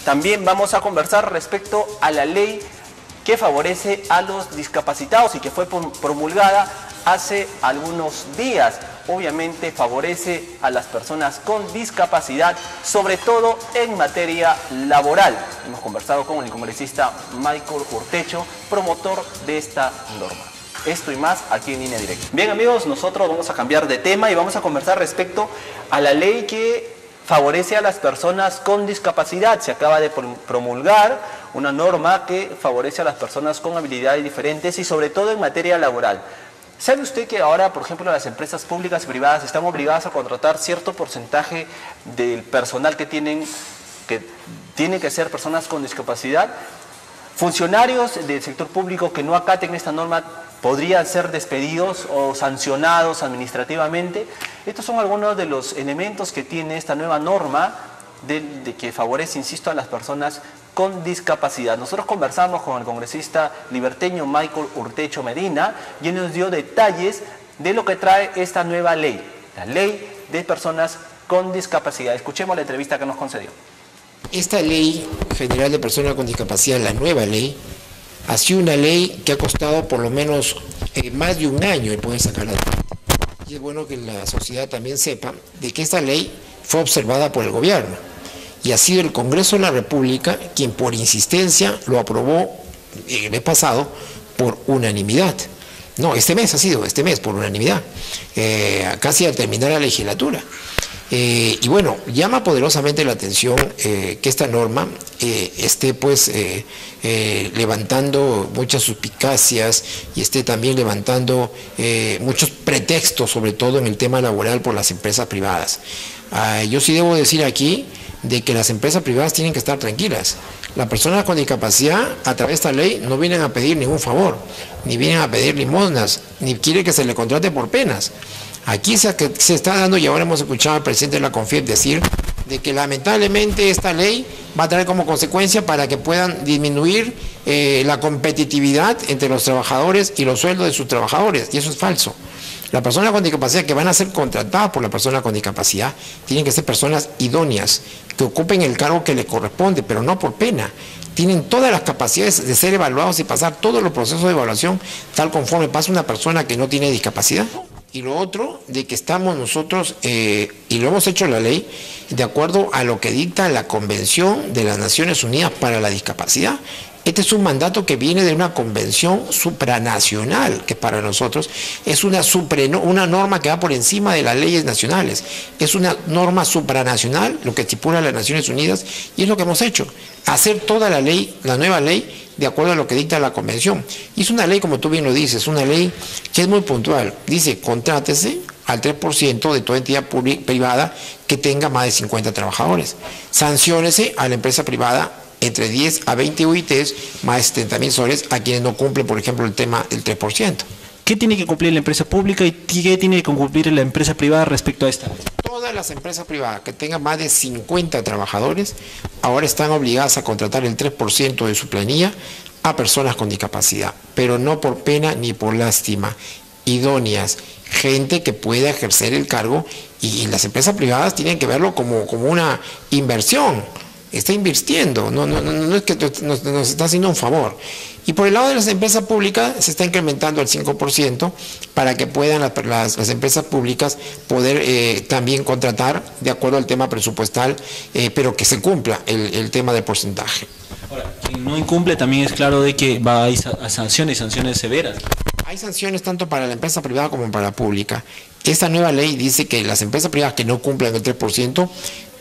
También vamos a conversar respecto a la ley que favorece a los discapacitados y que fue promulgada hace algunos días. Obviamente favorece a las personas con discapacidad, sobre todo en materia laboral. Hemos conversado con el congresista Michael Urtecho, promotor de esta norma. Esto y más aquí en Línea Directa. Bien amigos, nosotros vamos a cambiar de tema y vamos a conversar respecto a la ley que favorece a las personas con discapacidad. Se acaba de promulgar una norma que favorece a las personas con habilidades diferentes y sobre todo en materia laboral. ¿Sabe usted que ahora, por ejemplo, las empresas públicas y privadas están obligadas a contratar cierto porcentaje del personal que tienen que ser personas con discapacidad? Funcionarios del sector público que no acaten esta norma podrían ser despedidos o sancionados administrativamente. Estos son algunos de los elementos que tiene esta nueva norma de que favorece, insisto, a las personas con discapacidad. Nosotros conversamos con el congresista liberteño Michael Urtecho Medina y él nos dio detalles de lo que trae esta nueva ley, la ley de personas con discapacidad. Escuchemos la entrevista que nos concedió. Esta ley general de personas con discapacidad, la nueva ley, ha sido una ley que ha costado por lo menos más de un año el poder sacarla adelante. Y es bueno que la sociedad también sepa de que esta ley fue observada por el gobierno y ha sido el Congreso de la República quien por insistencia lo aprobó el mes pasado por unanimidad. No, este mes por unanimidad, casi al terminar la legislatura. Y bueno, llama poderosamente la atención que esta norma esté pues levantando muchas suspicacias y esté también levantando muchos pretextos, sobre todo en el tema laboral por las empresas privadas. Yo sí debo decir aquí de que las empresas privadas tienen que estar tranquilas. Las personas con discapacidad a través de esta ley no vienen a pedir ningún favor, ni vienen a pedir limosnas, ni quiere que se le contrate por penas. Aquí se está dando, y ahora hemos escuchado al presidente de la CONFIEP decir de que lamentablemente esta ley va a traer como consecuencia para que puedan disminuir la competitividad entre los trabajadores y los sueldos de sus trabajadores, y eso es falso. Las personas con discapacidad que van a ser contratadas por la persona con discapacidad tienen que ser personas idóneas, que ocupen el cargo que les corresponde, pero no por pena. Tienen todas las capacidades de ser evaluados y pasar todos los procesos de evaluación tal conforme pasa una persona que no tiene discapacidad. Y lo otro, de que estamos nosotros, y lo hemos hecho la ley, de acuerdo a lo que dicta la Convención de las Naciones Unidas para la Discapacidad. Este es un mandato que viene de una convención supranacional, que para nosotros es una norma que va por encima de las leyes nacionales. Es una norma supranacional, lo que estipula las Naciones Unidas, y es lo que hemos hecho. Hacer toda la ley, la nueva ley, de acuerdo a lo que dicta la convención. Y es una ley, como tú bien lo dices, una ley que es muy puntual. Dice, contrátese al 3% de toda entidad privada que tenga más de 50 trabajadores. Sanciónese a la empresa privada entre 10 a 20 UITs, más de 70.000 soles, a quienes no cumplen, por ejemplo, el tema del 3%. ¿Qué tiene que cumplir la empresa pública y qué tiene que cumplir la empresa privada respecto a esta ley? Todas las empresas privadas que tengan más de 50 trabajadores ahora están obligadas a contratar el 3% de su planilla a personas con discapacidad, pero no por pena ni por lástima, idóneas, gente que pueda ejercer el cargo, y las empresas privadas tienen que verlo como una inversión. Está invirtiendo, no es que nos está haciendo un favor. Y por el lado de las empresas públicas se está incrementando al 5% para que puedan las empresas públicas poder también contratar de acuerdo al tema presupuestal, pero que se cumpla el tema del porcentaje. Ahora, quien no incumple también es claro de que va a ir a sanciones severas. Hay sanciones tanto para la empresa privada como para la pública. Esta nueva ley dice que las empresas privadas que no cumplan el 3%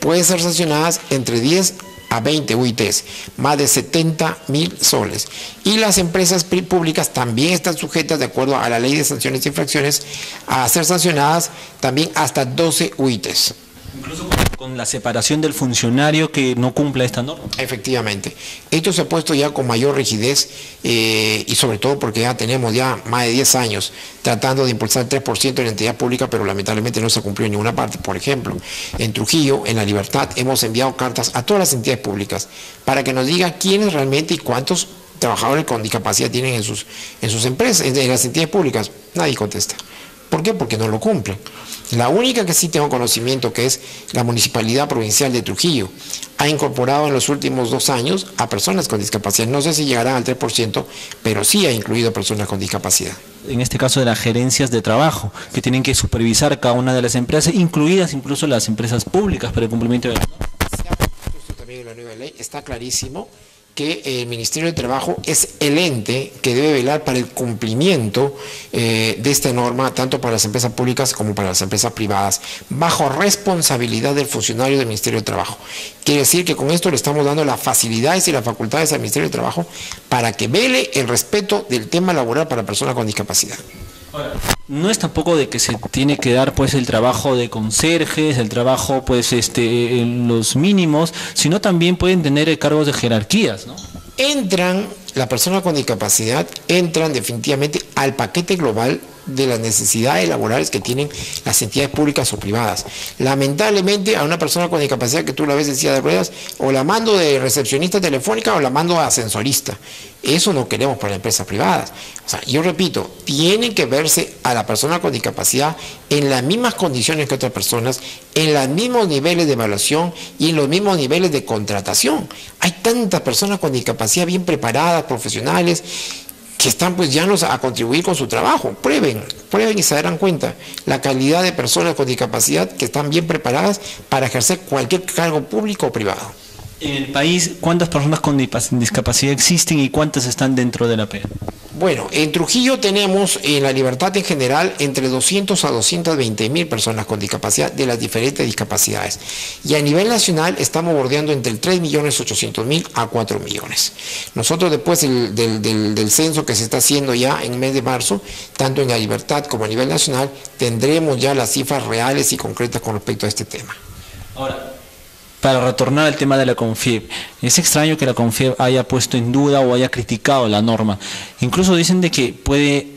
pueden ser sancionadas entre 10 a 20 UITs, más de 70.000 soles. Y las empresas públicas también están sujetas, de acuerdo a la ley de sanciones e infracciones, a ser sancionadas también hasta 12 UITs. Incluso con la separación del funcionario que no cumpla esta norma. Efectivamente. Esto se ha puesto ya con mayor rigidez y sobre todo porque ya tenemos ya más de 10 años tratando de impulsar el 3% en la entidad pública, pero lamentablemente no se cumplió en ninguna parte. Por ejemplo, en Trujillo, en La Libertad, hemos enviado cartas a todas las entidades públicas para que nos digan quiénes realmente y cuántos trabajadores con discapacidad tienen en sus empresas, en las entidades públicas. Nadie contesta. ¿Por qué? Porque no lo cumplen. La única que sí tengo conocimiento, que es la Municipalidad Provincial de Trujillo, ha incorporado en los últimos 2 años a personas con discapacidad. No sé si llegarán al 3%, pero sí ha incluido a personas con discapacidad. En este caso de las gerencias de trabajo, que tienen que supervisar cada una de las empresas, incluidas incluso las empresas públicas para el cumplimiento de la norma. Esto también en la nueva ley está clarísimo que el Ministerio de Trabajo es el ente que debe velar para el cumplimiento de esta norma, tanto para las empresas públicas como para las empresas privadas, bajo responsabilidad del funcionario del Ministerio de Trabajo. Quiere decir que con esto le estamos dando las facilidades y las facultades al Ministerio de Trabajo para que vele el respeto del tema laboral para personas con discapacidad. No es tampoco de que se tiene que dar pues el trabajo de conserjes, el trabajo pues en los mínimos, sino también pueden tener cargos de jerarquías, ¿no? Las personas con discapacidad entran definitivamente al paquete global de las necesidades laborales que tienen las entidades públicas o privadas. Lamentablemente a una persona con discapacidad que tú la ves en silla de ruedas, o la mando de recepcionista telefónica o la mando a ascensorista. Eso no queremos para empresas privadas. O sea, yo repito, tiene que verse a la persona con discapacidad en las mismas condiciones que otras personas, en los mismos niveles de evaluación y en los mismos niveles de contratación. Hay tantas personas con discapacidad bien preparadas, profesionales, que están pues llanos a contribuir con su trabajo. Prueben y se darán cuenta la calidad de personas con discapacidad que están bien preparadas para ejercer cualquier cargo público o privado. En el país, ¿cuántas personas con discapacidad existen y cuántas están dentro de la PEA? Bueno, en Trujillo tenemos en La Libertad en general entre 200 a 220.000 personas con discapacidad de las diferentes discapacidades. Y a nivel nacional estamos bordeando entre el 3.800.000 a 4 millones. Nosotros después del censo que se está haciendo ya en el mes de marzo, tanto en La Libertad como a nivel nacional, tendremos ya las cifras reales y concretas con respecto a este tema. Ahora, para retornar al tema de la CONFIEP, es extraño que la CONFIEP haya puesto en duda o haya criticado la norma. Incluso dicen de que puede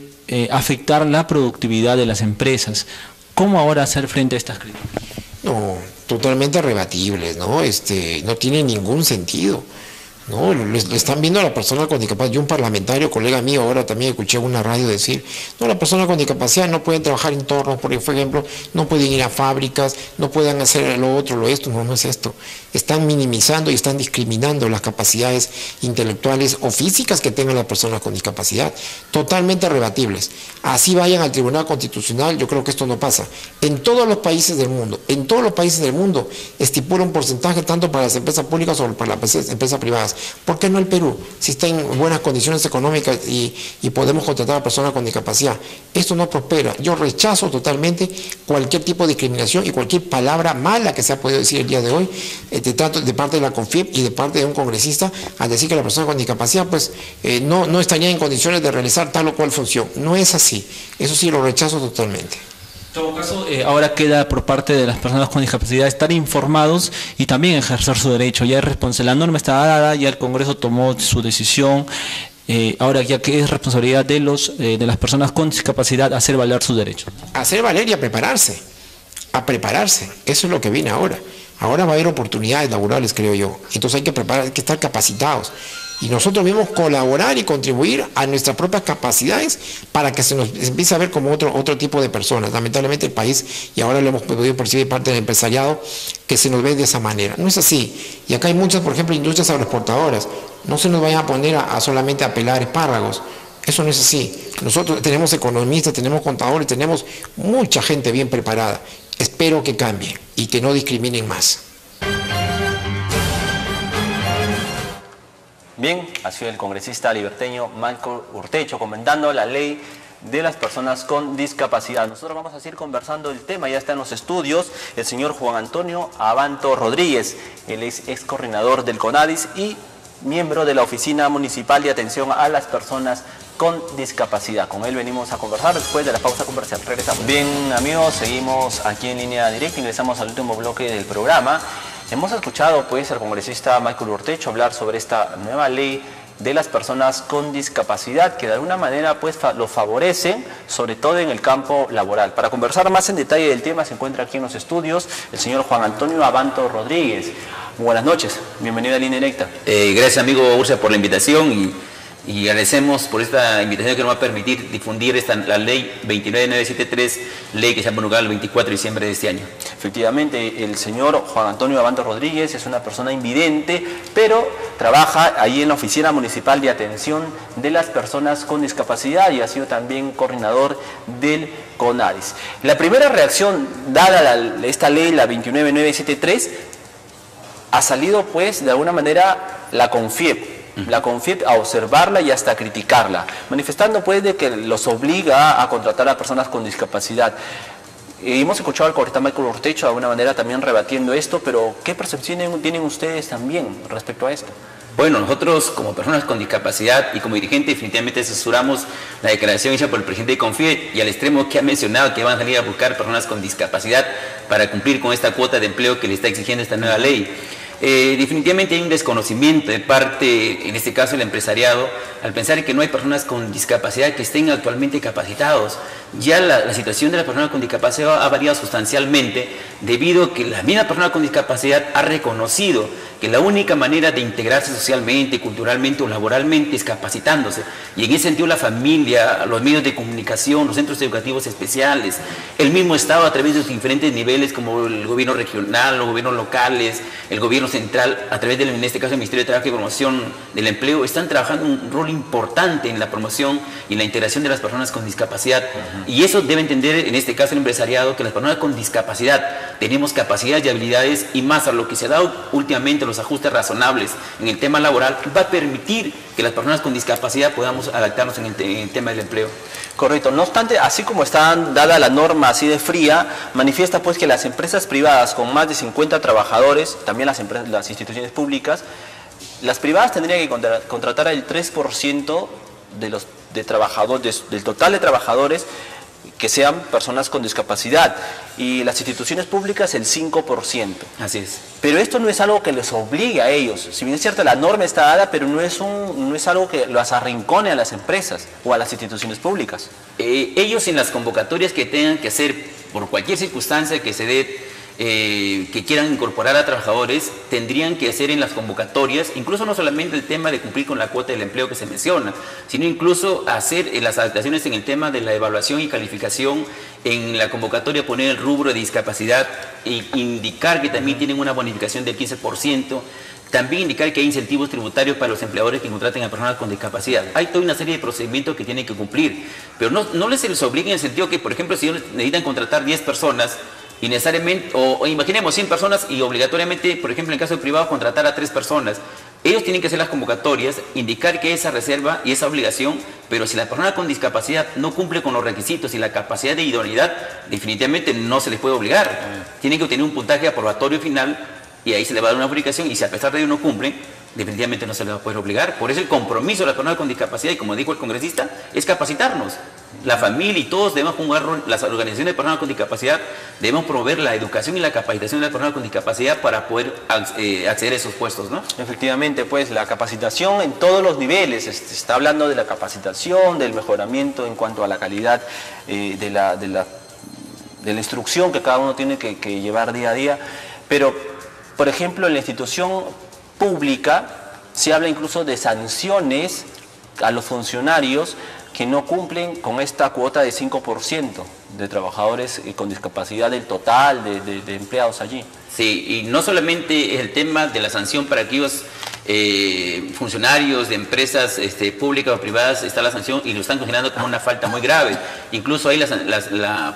afectar la productividad de las empresas. ¿Cómo ahora hacer frente a estas críticas? No, totalmente rebatibles, ¿no? No tiene ningún sentido. No, le están viendo a la persona con discapacidad. Yo, un parlamentario, colega mío, ahora también escuché en una radio decir, no, la persona con discapacidad no pueden trabajar en entornos, por ejemplo, no pueden ir a fábricas, no pueden hacer lo otro, lo esto. No es esto. Están minimizando y están discriminando las capacidades intelectuales o físicas que tengan las personas con discapacidad, totalmente rebatibles. Así vayan al Tribunal Constitucional, yo creo que esto no pasa. En todos los países del mundo, estipula un porcentaje tanto para las empresas públicas como para las empresas privadas. ¿Por qué no el Perú? Si está en buenas condiciones económicas y podemos contratar a personas con discapacidad. Esto no prospera. Yo rechazo totalmente cualquier tipo de discriminación y cualquier palabra mala que se ha podido decir el día de hoy, de parte de la CONFIEP y de parte de un congresista, al decir que la persona con discapacidad pues no estaría en condiciones de realizar tal o cual función. No es así. Eso sí lo rechazo totalmente. En todo caso, ahora queda por parte de las personas con discapacidad estar informados y también ejercer su derecho. Ya es responsabilidad, la norma está dada, ya el Congreso tomó su decisión. Ahora ya que es responsabilidad de las personas con discapacidad hacer valer sus derechos. Hacer valer y a prepararse. Eso es lo que viene ahora. Ahora va a haber oportunidades laborales, creo yo. Entonces hay que preparar, hay que estar capacitados. Y nosotros mismos colaborar y contribuir a nuestras propias capacidades para que se nos empiece a ver como otro tipo de personas. Lamentablemente el país, y ahora lo hemos podido percibir parte del empresariado, que se nos ve de esa manera. No es así. Y acá hay muchas, por ejemplo, industrias agroexportadoras. No se nos vayan a poner a solamente a pelar espárragos. Eso no es así. Nosotros tenemos economistas, tenemos contadores, tenemos mucha gente bien preparada. Espero que cambie y que no discriminen más. Bien, ha sido el congresista liberteño Michael Urtecho comentando la ley de las personas con discapacidad. Nosotros vamos a seguir conversando el tema, ya está en los estudios el señor Juan Antonio Abanto Rodríguez, él es ex coordinador del CONADIS y miembro de la Oficina Municipal de Atención a las Personas con Discapacidad. Con él venimos a conversar después de la pausa comercial. Regresamos. Bien, amigos, seguimos aquí en línea directa, ingresamos al último bloque del programa. Hemos escuchado pues al congresista Michael Urtecho hablar sobre esta nueva ley de las personas con discapacidad que de alguna manera pues lo favorecen, sobre todo en el campo laboral. Para conversar más en detalle del tema se encuentra aquí en los estudios el señor Juan Antonio Abanto Rodríguez. Buenas noches, bienvenido a Línea Directa. Gracias amigo Ursa por la invitación y Y agradecemos por esta invitación que nos va a permitir difundir la ley 29973, ley que se ha promulgado el 24 de diciembre de este año. Efectivamente, el señor Juan Antonio Abando Rodríguez es una persona invidente, pero trabaja ahí en la Oficina Municipal de Atención de las Personas con Discapacidad y ha sido también coordinador del CONADIS. La primera reacción dada esta ley, la 29973, ha salido pues de alguna manera la CONFIEP. La CONFIEP a observarla y hasta criticarla, manifestando pues de que los obliga a contratar a personas con discapacidad. Hemos escuchado al congresista Michael Ortecho de alguna manera también rebatiendo esto, pero ¿qué percepción tienen ustedes también respecto a esto? Bueno, nosotros como personas con discapacidad y como dirigente definitivamente censuramos la declaración hecha por el presidente de CONFIEP y al extremo que ha mencionado que van a salir a buscar personas con discapacidad para cumplir con esta cuota de empleo que le está exigiendo esta nueva ley. Definitivamente hay un desconocimiento de parte, en este caso el empresariado, al pensar que no hay personas con discapacidad que estén actualmente capacitados. Ya la situación de las personas con discapacidad ha variado sustancialmente debido a que la misma persona con discapacidad ha reconocido que la única manera de integrarse socialmente, culturalmente o laboralmente es capacitándose. Y en ese sentido la familia, los medios de comunicación, los centros educativos especiales, el mismo Estado a través de sus diferentes niveles como el gobierno regional, los gobiernos locales, el gobierno central, a través del, en este caso, el Ministerio de Trabajo y Promoción del Empleo, están trabajando un rol importante en la promoción y la integración de las personas con discapacidad. Y eso debe entender, en este caso, el empresariado, que las personas con discapacidad tenemos capacidades y habilidades, y más a lo que se ha dado últimamente, los ajustes razonables en el tema laboral, va a permitir que las personas con discapacidad podamos adaptarnos en el tema del empleo. Correcto. No obstante, así como está dada la norma así de fría, manifiesta pues que las empresas privadas con más de 50 trabajadores, también las instituciones públicas, las privadas tendrían que contratar el 3% de trabajadores, del total de trabajadores que sean personas con discapacidad, y las instituciones públicas el 5%. Así es. Pero esto no es algo que les obligue a ellos. Si bien es cierto, la norma está dada, pero no es algo que los arrincone a las empresas o a las instituciones públicas. Ellos en las convocatorias que tengan que hacer, por cualquier circunstancia que se dé, que quieran incorporar a trabajadores, tendrían que hacer en las convocatorias, incluso no solamente el tema de cumplir con la cuota del empleo que se menciona, sino incluso hacer las adaptaciones en el tema de la evaluación y calificación, en la convocatoria poner el rubro de discapacidad e indicar que también tienen una bonificación del 15%, también indicar que hay incentivos tributarios para los empleadores que contraten a personas con discapacidad. Hay toda una serie de procedimientos que tienen que cumplir, pero no les obliga en el sentido que, por ejemplo, si ellos necesitan contratar 10 personas, y necesariamente, o imaginemos 100 personas y obligatoriamente, por ejemplo, en el caso del privado, contratar a 3 personas. Ellos tienen que hacer las convocatorias, indicar que esa reserva y esa obligación, pero si la persona con discapacidad no cumple con los requisitos y la capacidad de idoneidad, definitivamente no se les puede obligar. Tienen que obtener un puntaje aprobatorio final y ahí se le va a dar una aplicación, y si a pesar de ello no cumplen, definitivamente no se les va a poder obligar. Por eso el compromiso de la persona con discapacidad, y como dijo el congresista, es capacitarnos. La familia y todos debemos jugar rol, las organizaciones de personas con discapacidad debemos promover la educación y la capacitación de las personas con discapacidad para poder acceder a esos puestos, ¿no? Efectivamente, pues la capacitación en todos los niveles, se está hablando de la capacitación, del mejoramiento en cuanto a la calidad de la instrucción que cada uno tiene que llevar día a día, pero por ejemplo en la institución pública se habla incluso de sanciones a los funcionarios que no cumplen con esta cuota de 5% de trabajadores con discapacidad del total de empleados allí. Sí, y no solamente es el tema de la sanción para aquellos funcionarios de empresas públicas o privadas, está la sanción y lo están considerando como una falta muy grave. Incluso ahí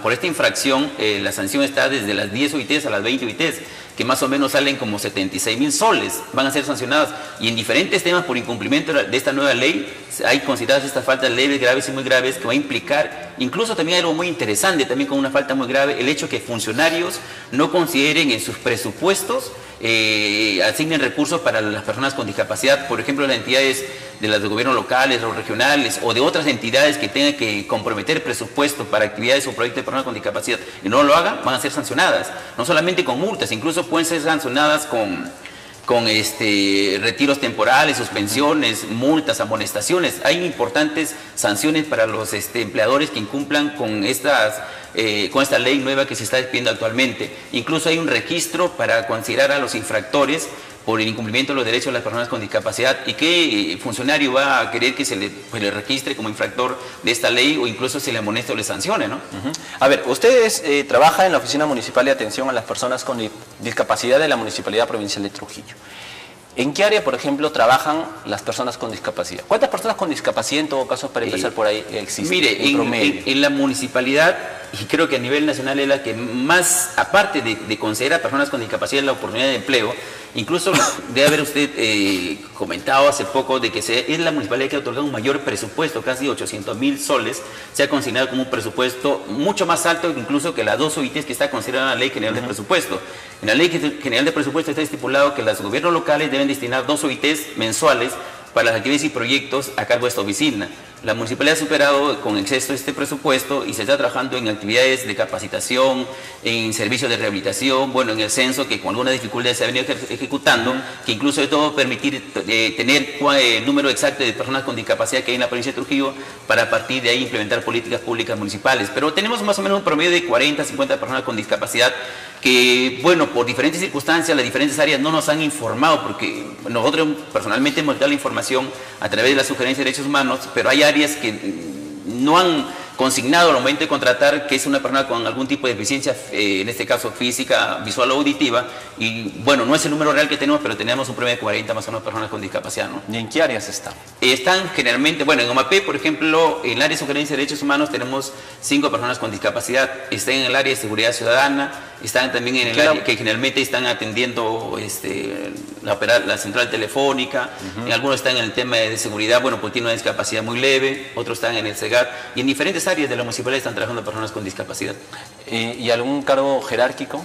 por esta infracción la sanción está desde las 10 UITs a las 20 UITs, que más o menos salen como 76.000 soles, van a ser sancionadas. Y en diferentes temas por incumplimiento de esta nueva ley, hay consideradas estas faltas leves, graves y muy graves, que va a implicar, incluso también algo muy interesante, también con una falta muy grave, el hecho que funcionarios no consideren en sus presupuestos, asignen recursos para las personas con discapacidad, por ejemplo, las entidades de los gobiernos locales o regionales o de otras entidades que tengan que comprometer presupuesto para actividades o proyectos de personas con discapacidad y no lo hagan, van a ser sancionadas, no solamente con multas, incluso pueden ser sancionadas con retiros temporales, suspensiones, multas, amonestaciones. Hay importantes sanciones para los empleadores que incumplan con esta ley nueva que se está pidiendo actualmente. Incluso hay un registro para considerar a los infractores por el incumplimiento de los derechos de las personas con discapacidad, y qué funcionario va a querer que se le registre como infractor de esta ley o incluso se le amoneste o le sancione, ¿no? A ver, ustedes trabajan en la Oficina Municipal de Atención a las Personas con Discapacidad de la Municipalidad Provincial de Trujillo. ¿En qué área, por ejemplo, trabajan las personas con discapacidad? ¿Cuántas personas con discapacidad, en todo caso, para empezar por ahí, existen? Mire, en la municipalidad, y creo que a nivel nacional es la que más, aparte de considerar a personas con discapacidad la oportunidad de empleo, incluso debe haber usted comentado hace poco de que es la municipalidad que ha otorgado un mayor presupuesto, casi 800.000 soles, se ha considerado como un presupuesto mucho más alto incluso que las 2 OITs que está considerada en la Ley General de Presupuesto. En la Ley General de Presupuesto está estipulado que los gobiernos locales deben destinar 2 OITs mensuales para las actividades y proyectos a cargo de esta oficina. La municipalidad ha superado con exceso este presupuesto y se está trabajando en actividades de capacitación, en servicios de rehabilitación, bueno, en el censo que con algunas dificultades se ha venido ejecutando, que incluso de todo permitir tener el número exacto de personas con discapacidad que hay en la provincia de Trujillo para a partir de ahí implementar políticas públicas municipales. Pero tenemos más o menos un promedio de 40, 50 personas con discapacidad que, bueno, por diferentes circunstancias, las diferentes áreas no nos han informado, porque nosotros personalmente hemos dado la información a través de la sugerencia de derechos humanos, pero hay áreas que no han consignado al momento de contratar que es una persona con algún tipo de deficiencia, en este caso física, visual o auditiva, y bueno, no es el número real que tenemos, pero tenemos un promedio de 40 más o menos personas con discapacidad, ¿no? ¿Y en qué áreas están? Están generalmente, bueno, en OMAPE, por ejemplo, en el área de sugerencia de derechos humanos tenemos 5 personas con discapacidad, están en el área de seguridad ciudadana, están también en el área que generalmente están atendiendo la central telefónica, en algunos están en el tema de seguridad, bueno, porque tienen una discapacidad muy leve, otros están en el SEGAT, y en diferentes áreas de la municipalidad están trabajando personas con discapacidad. ¿Y algún cargo jerárquico?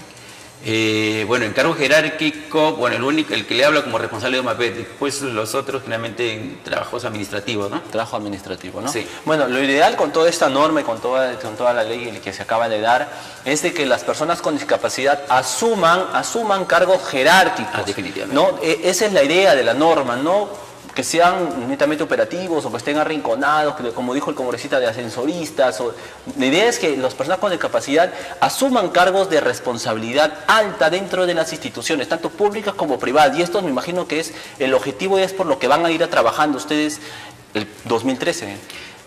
Bueno, en cargo jerárquico, bueno, el que le habla como responsable de OMAPE, después los otros generalmente en trabajos administrativos, ¿no? Trabajo administrativo, ¿no? Sí. Bueno, lo ideal con toda esta norma y con toda la ley que se acaba de dar es de que las personas con discapacidad asuman cargos jerárquicos. Definitivamente. ¿No? Esa es la idea de la norma, no que sean netamente operativos o que estén arrinconados, que, como dijo el congresista, de ascensoristas. La idea es que las personas con discapacidad asuman cargos de responsabilidad alta dentro de las instituciones, tanto públicas como privadas. Y esto me imagino que es el objetivo y es por lo que van a ir trabajando ustedes el 2013.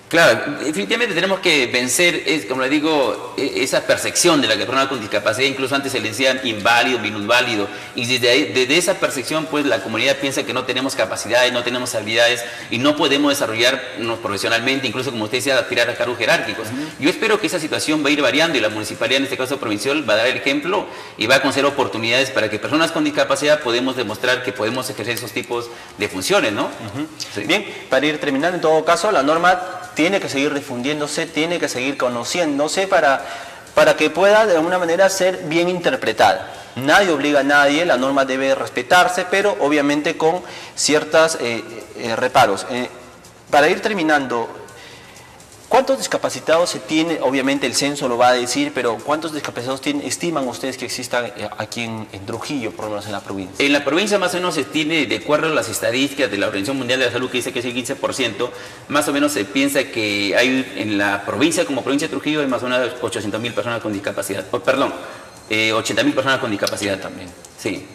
Claro, definitivamente tenemos que vencer, como le digo, esa percepción de la persona con discapacidad, incluso antes se le decían inválido, minusválido, y desde esa percepción pues la comunidad piensa que no tenemos capacidades, no tenemos habilidades y no podemos desarrollarnos profesionalmente, incluso como usted decía, aspirar a cargos jerárquicos. Yo espero que esa situación va a ir variando y la municipalidad, en este caso provincial, va a dar el ejemplo y va a conceder oportunidades para que personas con discapacidad podemos demostrar que podemos ejercer esos tipos de funciones, ¿no? Sí. Bien, para ir terminando, en todo caso, la norma tiene que seguir difundiéndose, tiene que seguir conociéndose para que pueda de alguna manera ser bien interpretada. Nadie obliga a nadie, la norma debe respetarse, pero obviamente con ciertos reparos. Para ir terminando, ¿cuántos discapacitados se tiene? Obviamente el censo lo va a decir, pero ¿cuántos discapacitados estiman ustedes que existan aquí en Trujillo, por lo menos en la provincia? En la provincia más o menos se tiene, de acuerdo a las estadísticas de la Organización Mundial de la Salud, que dice que es el 15%, más o menos se piensa que hay en la provincia, como provincia de Trujillo, hay más o menos 800.000 personas con discapacidad. 80.000 personas con discapacidad también, sí.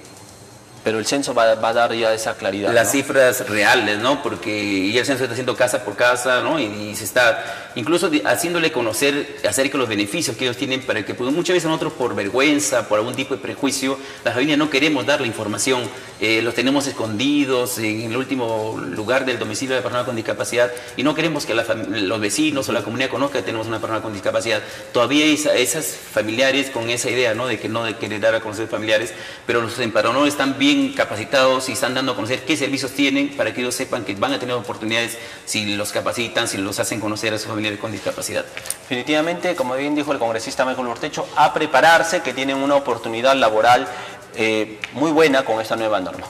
Pero el censo va a dar ya esa claridad, las ¿no? Cifras reales, ¿no? Porque ya el censo está haciendo casa por casa, ¿no? Y se está incluso haciéndole conocer acerca de los beneficios que ellos tienen para que pues, muchas veces nosotros por vergüenza, por algún tipo de prejuicio, las familias no queremos dar la información, los tenemos escondidos en el último lugar del domicilio de la persona con discapacidad y no queremos que los vecinos o la comunidad conozca que tenemos una persona con discapacidad. Todavía hay esas familiares con esa idea, ¿no? De querer dar a conocer familiares, pero los empadronadores están bien capacitados y están dando a conocer qué servicios tienen para que ellos sepan que van a tener oportunidades si los capacitan, si los hacen conocer a sus familiares con discapacidad. Definitivamente, como bien dijo el congresista Michael Ortecho, a prepararse, que tienen una oportunidad laboral muy buena con esta nueva norma.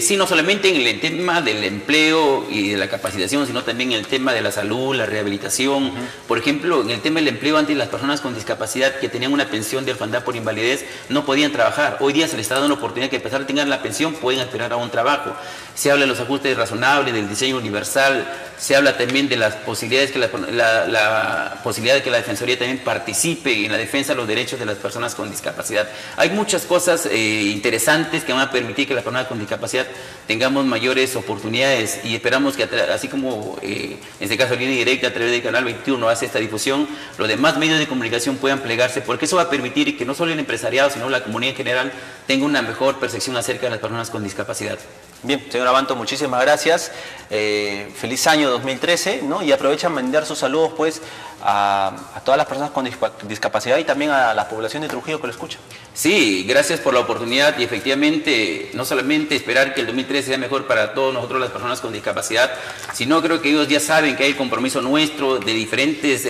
Sí, no solamente en el tema del empleo y de la capacitación, sino también en el tema de la salud, la rehabilitación. Por ejemplo, en el tema del empleo, antes las personas con discapacidad que tenían una pensión de orfandad por invalidez no podían trabajar. Hoy día se les está dando la oportunidad que a pesar de tener la pensión pueden aspirar a un trabajo. Se habla de los ajustes razonables, del diseño universal, se habla también de las posibilidades que la posibilidad de que la Defensoría también participe en la defensa de los derechos de las personas con discapacidad. Hay muchas cosas interesantes que van a permitir que las personas con discapacidad discapacidad tengamos mayores oportunidades, y esperamos que así como en este caso Línea Directa a través del Canal 21 hace esta difusión, los demás medios de comunicación puedan plegarse, porque eso va a permitir que no solo el empresariado sino la comunidad en general tenga una mejor percepción acerca de las personas con discapacidad. Bien, señor Abanto, muchísimas gracias. Feliz año 2013, ¿no? Y aprovechan mandar sus saludos pues a todas las personas con discapacidad y también a la población de Trujillo que lo escucha. Sí, gracias por la oportunidad, y efectivamente no solamente esperar que el 2013 sea mejor para todos nosotros las personas con discapacidad, sino creo que ellos ya saben que hay el compromiso nuestro de diferentes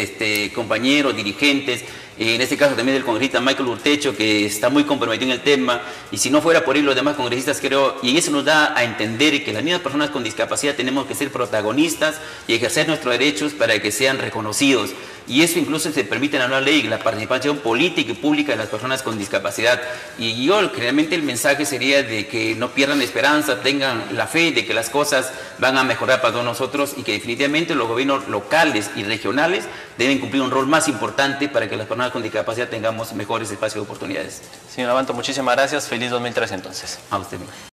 compañeros, dirigentes, en este caso también del congresista Michael Urtecho, que está muy comprometido en el tema, y si no fuera por él los demás congresistas, creo, y eso nos da a entender que las mismas personas con discapacidad tenemos que ser protagonistas y ejercer nuestros derechos para que sean reconocidos, y eso incluso se permite en la nueva ley, la participación política y pública de las personas con discapacidad. Y yo realmente el mensaje sería de que no pierdan la esperanza, tengan la fe de que las cosas van a mejorar para todos nosotros, y que definitivamente los gobiernos locales y regionales deben cumplir un rol más importante para que las personas con discapacidad tengamos mejores espacios de oportunidades. Señor Abanto, muchísimas gracias. Feliz 2013 entonces. A usted mismo.